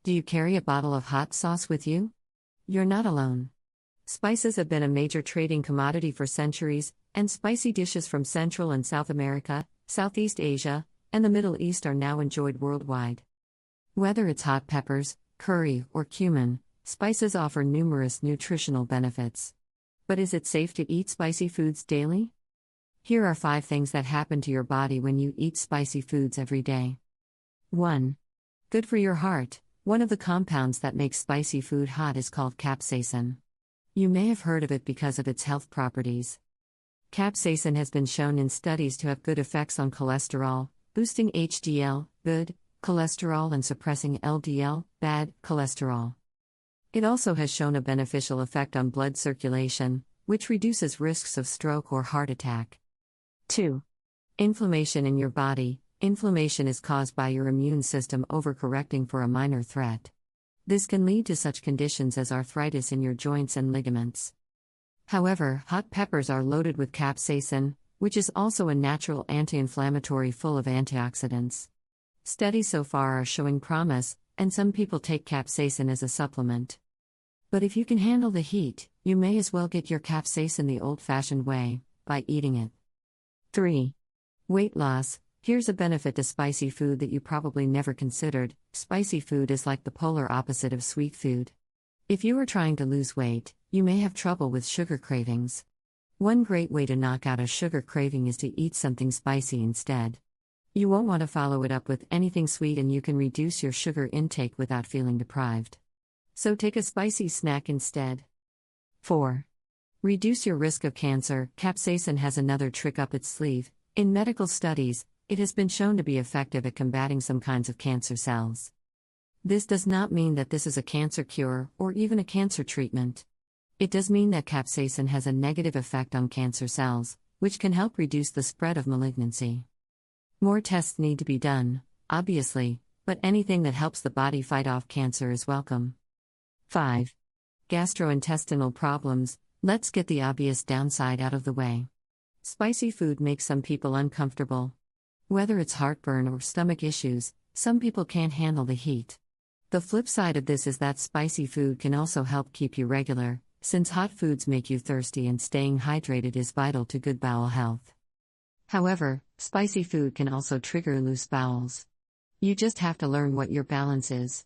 Do you carry a bottle of hot sauce with you? You're not alone. Spices have been a major trading commodity for centuries, and spicy dishes from Central and South America, Southeast Asia, and the Middle East are now enjoyed worldwide. Whether it's hot peppers, curry, or cumin, spices offer numerous nutritional benefits. But is it safe to eat spicy foods daily? Here are 5 things that happen to your body when you eat spicy foods every day. 1. Good for your heart. One of the compounds that makes spicy food hot is called capsaicin. You may have heard of it because of its health properties. Capsaicin has been shown in studies to have good effects on cholesterol, boosting HDL, good, cholesterol, and suppressing LDL, bad, cholesterol. It also has shown a beneficial effect on blood circulation, which reduces risks of stroke or heart attack. 2. Inflammation in your body. Inflammation is caused by your immune system overcorrecting for a minor threat. This can lead to such conditions as arthritis in your joints and ligaments. However, hot peppers are loaded with capsaicin, which is also a natural anti-inflammatory full of antioxidants. Studies so far are showing promise, and some people take capsaicin as a supplement. But if you can handle the heat, you may as well get your capsaicin the old-fashioned way, by eating it. 3. Weight loss. Here's a benefit to spicy food that you probably never considered. Spicy food is like the polar opposite of sweet food. If you are trying to lose weight, you may have trouble with sugar cravings. One great way to knock out a sugar craving is to eat something spicy instead. You won't want to follow it up with anything sweet, and you can reduce your sugar intake without feeling deprived. So take a spicy snack instead. 4. Reduce your risk of cancer. Capsaicin has another trick up its sleeve. In medical studies, it has been shown to be effective at combating some kinds of cancer cells. This does not mean that this is a cancer cure or even a cancer treatment. It does mean that capsaicin has a negative effect on cancer cells, which can help reduce the spread of malignancy. More tests need to be done, obviously, but anything that helps the body fight off cancer is welcome. 5. Gastrointestinal problems. Let's get the obvious downside out of the way. Spicy food makes some people uncomfortable. Whether it's heartburn or stomach issues, some people can't handle the heat. The flip side of this is that spicy food can also help keep you regular, since hot foods make you thirsty and staying hydrated is vital to good bowel health. However, spicy food can also trigger loose bowels. You just have to learn what your balance is.